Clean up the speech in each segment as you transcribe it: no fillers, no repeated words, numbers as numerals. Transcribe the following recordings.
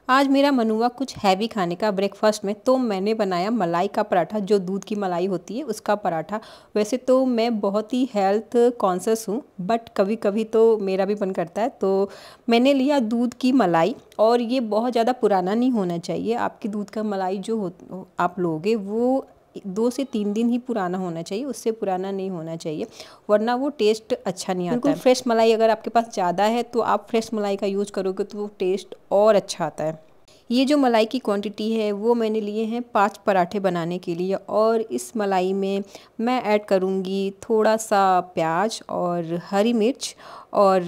आज मेरा मन हुआ कुछ हैवी खाने का ब्रेकफास्ट में, तो मैंने बनाया मलाई का पराठा। जो दूध की मलाई होती है उसका पराठा। वैसे तो मैं बहुत ही हेल्थ कॉन्शियस हूँ, बट कभी कभी तो मेरा भी मन करता है। तो मैंने लिया दूध की मलाई, और ये बहुत ज़्यादा पुराना नहीं होना चाहिए। आपकी दूध का मलाई जो हो आप लोगे वो 2 से 3 दिन ही पुराना होना चाहिए, उससे पुराना नहीं होना चाहिए, वरना वो टेस्ट अच्छा नहीं आता है। बिल्कुल फ्रेश मलाई अगर आपके पास ज़्यादा है तो आप फ्रेश मलाई का यूज़ करोगे तो वो टेस्ट और अच्छा आता है। ये जो मलाई की क्वांटिटी है वो मैंने लिए हैं 5 पराठे बनाने के लिए, और इस मलाई में मैं ऐड करूँगी थोड़ा सा प्याज और हरी मिर्च, और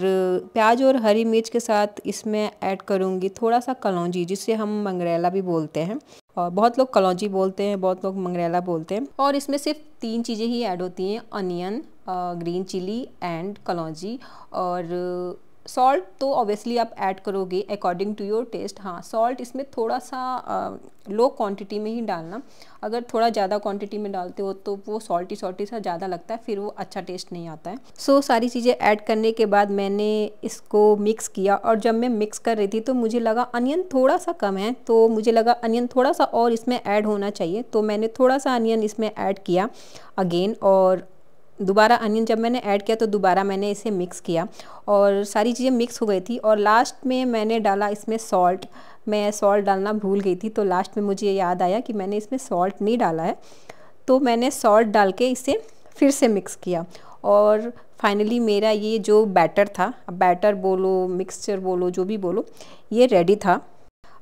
प्याज और हरी मिर्च के साथ इसमें ऐड करूँगी थोड़ा सा कलौंजी, जिसे हम मंगरेला भी बोलते हैं। और बहुत लोग कलौंजी बोलते हैं, बहुत लोग मंगरेला बोलते हैं। और इसमें सिर्फ 3 चीज़ें ही ऐड होती हैं, अनियन, ग्रीन चिली एंड कलौंजी। और सॉल्ट तो ऑब्वियसली आप ऐड करोगे अकॉर्डिंग टू योर टेस्ट। हाँ, सॉल्ट इसमें थोड़ा सा लो क्वांटिटी में ही डालना। अगर थोड़ा ज़्यादा क्वांटिटी में डालते हो तो वो सॉल्टी सा ज़्यादा लगता है, फिर वो अच्छा टेस्ट नहीं आता है। सो सारी चीज़ें ऐड करने के बाद मैंने इसको मिक्स किया, और जब मैं मिक्स कर रही थी तो मुझे लगा अनियन थोड़ा सा कम है, तो मुझे लगा अनियन थोड़ा सा और इसमें ऐड होना चाहिए। तो मैंने थोड़ा सा अनियन इसमें ऐड किया अगेन, और दोबारा अनियन जब मैंने ऐड किया तो दोबारा मैंने इसे मिक्स किया, और सारी चीज़ें मिक्स हो गई थी। और लास्ट में मैंने डाला इसमें सॉल्ट। मैं सॉल्ट डालना भूल गई थी, तो लास्ट में मुझे याद आया कि मैंने इसमें सॉल्ट नहीं डाला है, तो मैंने सॉल्ट डाल के इसे फिर से मिक्स किया। और फाइनली मेरा ये जो बैटर था, बैटर बोलो मिक्सचर बोलो जो भी बोलो, ये रेडी था।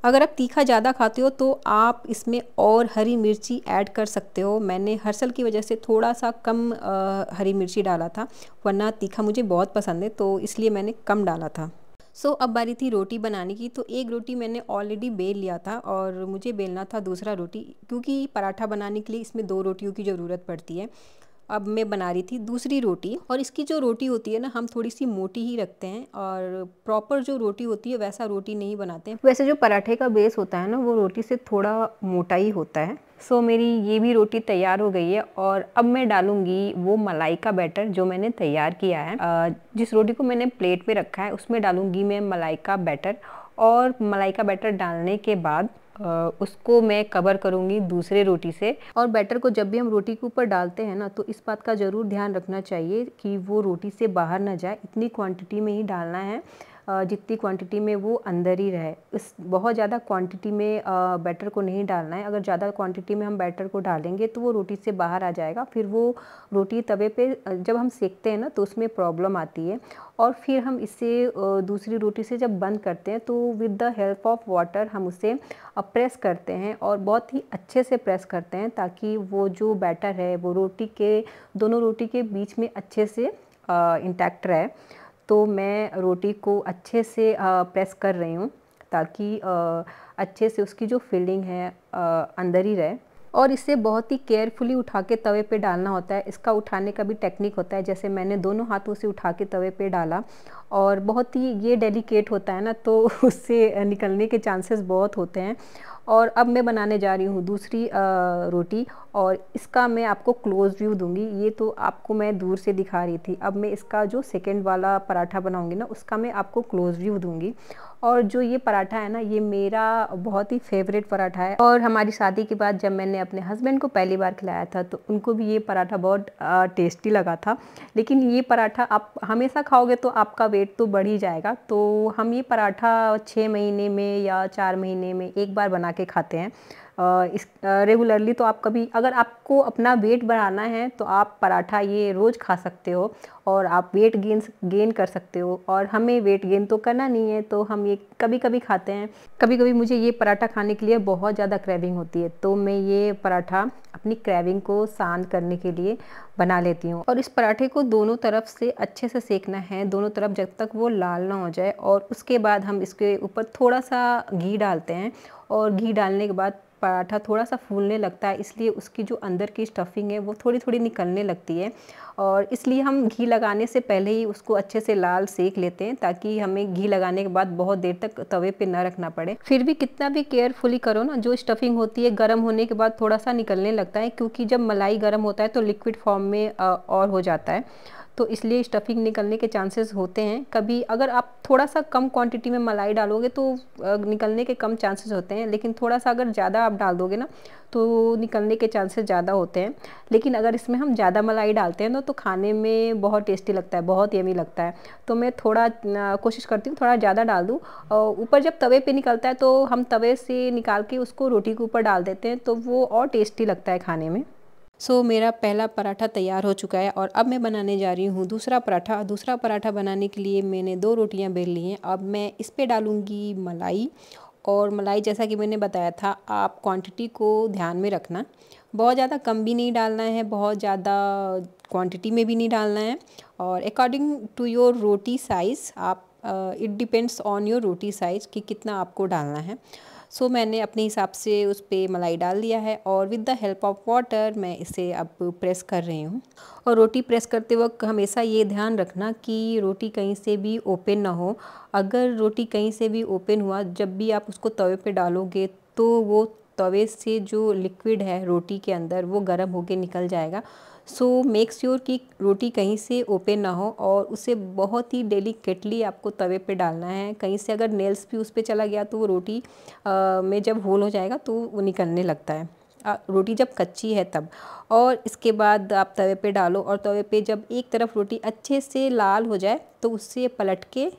अगर आप तीखा ज़्यादा खाते हो तो आप इसमें और हरी मिर्ची ऐड कर सकते हो। मैंने हर्षल की वजह से थोड़ा सा कम हरी मिर्ची डाला था, वरना तीखा मुझे बहुत पसंद है, तो इसलिए मैंने कम डाला था। सो अब बारी थी रोटी बनाने की। तो एक रोटी मैंने ऑलरेडी बेल लिया था, और मुझे बेलना था दूसरा रोटी, क्योंकि पराठा बनाने के लिए इसमें 2 रोटियों की ज़रूरत पड़ती है। अब मैं बना रही थी दूसरी रोटी, और इसकी जो रोटी होती है ना, हम थोड़ी सी मोटी ही रखते हैं, और प्रॉपर जो रोटी होती है वैसा रोटी नहीं बनाते हैं। वैसे जो पराठे का बेस होता है ना, वो रोटी से थोड़ा मोटा ही होता है। सो मेरी ये भी रोटी तैयार हो गई है, और अब मैं डालूंगी वो मलाई का बैटर जो मैंने तैयार किया है। जिस रोटी को मैंने प्लेट पे रखा है उसमें डालूंगी मैं मलाई का बैटर, और मलाई का बैटर डालने के बाद उसको मैं कवर करूँगी दूसरे रोटी से। और बैटर को जब भी हम रोटी के ऊपर डालते हैं ना, तो इस बात का ज़रूर ध्यान रखना चाहिए कि वो रोटी से बाहर ना जाए। इतनी क्वांटिटी में ही डालना है जितनी क्वांटिटी में वो अंदर ही रहे। इस बहुत ज़्यादा क्वांटिटी में बैटर को नहीं डालना है। अगर ज़्यादा क्वांटिटी में हम बैटर को डालेंगे तो वो रोटी से बाहर आ जाएगा, फिर वो रोटी तवे पे जब हम सेकते हैं ना तो उसमें प्रॉब्लम आती है। और फिर हम इसे दूसरी रोटी से जब बंद करते हैं तो with the help of water हम उसे प्रेस करते हैं, और बहुत ही अच्छे से प्रेस करते हैं, ताकि वो जो बैटर है वो दोनों रोटी के बीच में अच्छे से इंटैक्ट रहे। तो मैं रोटी को अच्छे से प्रेस कर रही हूँ, ताकि अच्छे से उसकी जो फिलिंग है अंदर ही रहे। और इसे बहुत ही केयरफुली उठा के तवे पे डालना होता है। इसका उठाने का भी टेक्निक होता है, जैसे मैंने दोनों हाथों से उठा के तवे पे डाला, और बहुत ही ये डेलिकेट होता है ना, तो उससे निकलने के चांसेस बहुत होते हैं। और अब मैं बनाने जा रही हूँ दूसरी रोटी, और इसका मैं आपको क्लोज व्यू दूंगी। ये तो आपको मैं दूर से दिखा रही थी, अब मैं इसका जो सेकंड वाला पराठा बनाऊंगी ना, उसका मैं आपको क्लोज व्यू दूंगी। और जो ये पराठा है ना, ये मेरा बहुत ही फेवरेट पराठा है। और हमारी शादी के बाद जब मैंने अपने हस्बैंड को पहली बार खिलाया था तो उनको भी ये पराठा बहुत टेस्टी लगा था। लेकिन ये पराठा आप हमेशा खाओगे तो आपका वेट तो बढ़ ही जाएगा। तो हम ये पराठा 6 महीने में या 4 महीने में एक बार बना के खाते हैं। इस रेगुलरली तो आप कभी, अगर आपको अपना वेट बढ़ाना है तो आप पराठा ये रोज़ खा सकते हो, और आप वेट गेन कर सकते हो। और हमें वेट गेन तो करना नहीं है, तो हम ये कभी कभी खाते हैं। कभी कभी मुझे ये पराठा खाने के लिए बहुत ज़्यादा क्रेविंग होती है, तो मैं ये पराठा अपनी क्रेविंग को शांत करने के लिए बना लेती हूँ। और इस पराठे को दोनों तरफ से अच्छे से सेकना है, दोनों तरफ जब तक वो लाल ना हो जाए। और उसके बाद हम इसके ऊपर थोड़ा सा घी डालते हैं, और घी डालने के बाद पराठा थोड़ा सा फूलने लगता है, इसलिए उसकी जो अंदर की स्टफिंग है वो थोड़ी थोड़ी निकलने लगती है। और इसलिए हम घी लगाने से पहले ही उसको अच्छे से लाल सेक लेते हैं, ताकि हमें घी लगाने के बाद बहुत देर तक तवे पे ना रखना पड़े। फिर भी कितना भी केयरफुली करो ना, जो स्टफिंग होती है गर्म होने के बाद थोड़ा सा निकलने लगता है, क्योंकि जब मलाई गर्म होता है तो लिक्विड फॉर्म में और हो जाता है। तो इसलिए स्टफिंग निकलने के चांसेस होते हैं। कभी अगर आप थोड़ा सा कम क्वांटिटी में मलाई डालोगे तो निकलने के कम चांसेस होते हैं, लेकिन थोड़ा सा अगर ज़्यादा आप डाल दोगे ना तो निकलने के चांसेस ज़्यादा होते हैं। लेकिन अगर इसमें हम ज़्यादा मलाई डालते हैं ना तो खाने में बहुत टेस्टी लगता है, बहुत यमी लगता है। तो मैं थोड़ा कोशिश करती हूँ थोड़ा ज़्यादा डाल दूँ। और ऊपर जब तवे पे निकलता है तो हम तवे से निकाल के उसको रोटी के ऊपर डाल देते हैं, तो वो और टेस्टी लगता है खाने में। मेरा पहला पराठा तैयार हो चुका है और अब मैं बनाने जा रही हूँ दूसरा पराठा। दूसरा पराठा बनाने के लिए मैंने 2 रोटियाँ बेल ली हैं। अब मैं इस पे डालूँगी मलाई। और मलाई जैसा कि मैंने बताया था, आप क्वांटिटी को ध्यान में रखना, बहुत ज़्यादा कम भी नहीं डालना है, बहुत ज़्यादा क्वांटिटी में भी नहीं डालना है। और according to your roti size आप it depends on your roti size कि कितना आपको डालना है। मैंने अपने हिसाब से उस पे मलाई डाल दिया है और with the help of water मैं इसे अब प्रेस कर रही हूँ। और रोटी प्रेस करते वक्त हमेशा ये ध्यान रखना कि रोटी कहीं से भी ओपन ना हो। अगर रोटी कहीं से भी ओपन हुआ, जब भी आप उसको तवे पे डालोगे तो वो तवे से जो लिक्विड है रोटी के अंदर वो गर्म होके निकल जाएगा। मेक श्योर कि रोटी कहीं से ओपन ना हो और उसे बहुत ही डेलिकेटली आपको तवे पे डालना है। कहीं से अगर नेल्स भी उस पे चला गया तो वो रोटी में जब होल हो जाएगा तो वो निकलने लगता है, रोटी जब कच्ची है तब। और इसके बाद आप तवे पे डालो और तवे पे जब एक तरफ रोटी अच्छे से लाल हो जाए तो उससे पलट के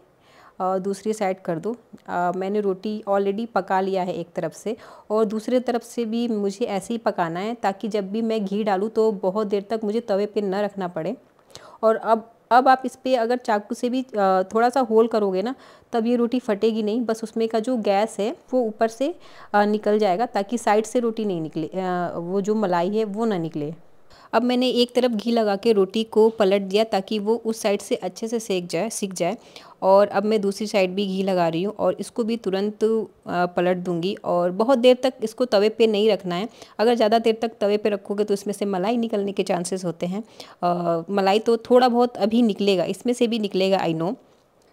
दूसरी साइड कर दो। मैंने रोटी ऑलरेडी पका लिया है एक तरफ से और दूसरी तरफ से भी मुझे ऐसे ही पकाना है, ताकि जब भी मैं घी डालूँ तो बहुत देर तक मुझे तवे पे न रखना पड़े। और अब आप इस पे अगर चाकू से भी थोड़ा सा होल करोगे ना, तब ये रोटी फटेगी नहीं, बस उसमें का जो गैस है वो ऊपर से निकल जाएगा, ताकि साइड से रोटी नहीं निकले, वो जो मलाई है वो ना निकले। अब मैंने एक तरफ घी लगा के रोटी को पलट दिया ताकि वो उस साइड से अच्छे से सीख जाए। और अब मैं दूसरी साइड भी घी लगा रही हूँ और इसको भी तुरंत पलट दूंगी। और बहुत देर तक इसको तवे पे नहीं रखना है, अगर ज़्यादा देर तक तवे पे रखोगे तो इसमें से मलाई निकलने के चांसेस होते हैं। मलाई तो थोड़ा बहुत अभी निकलेगा, इसमें से भी निकलेगा, आई नो,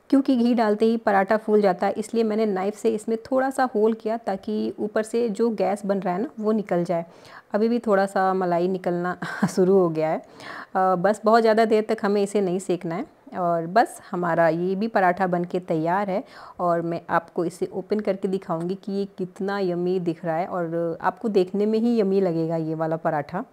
क्योंकि घी डालते ही पराठा फूल जाता है, इसलिए मैंने नाइफ़ से इसमें थोड़ा सा होल किया ताकि ऊपर से जो गैस बन रहा है ना वो निकल जाए। अभी भी थोड़ा सा मलाई निकलना शुरू हो गया है। बस बहुत ज़्यादा देर तक हमें इसे नहीं सेकना है और बस हमारा ये भी पराठा बन के तैयार है। और मैं आपको इसे ओपन करके दिखाऊंगी कि ये कितना यमी दिख रहा है और आपको देखने में ही यमी लगेगा ये वाला पराठा।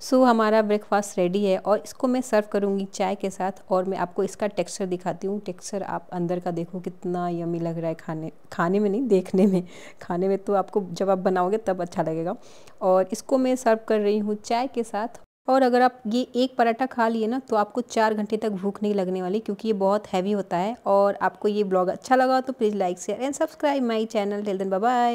हमारा ब्रेकफास्ट रेडी है और इसको मैं सर्व करूँगी चाय के साथ। और मैं आपको इसका टेक्सचर दिखाती हूँ। टेक्सचर आप अंदर का देखो कितना यमी लग रहा है, खाने में नहीं, देखने में। खाने में तो आपको जब आप बनाओगे तब अच्छा लगेगा। और इसको मैं सर्व कर रही हूँ चाय के साथ। और अगर आप ये एक पराठा खा लिए ना तो आपको 4 घंटे तक भूख नहीं लगने वाली, क्योंकि ये बहुत हैवी होता है। और आपको ये ब्लॉग अच्छा लगा तो please like share and subscribe my channel. Till then bye bye.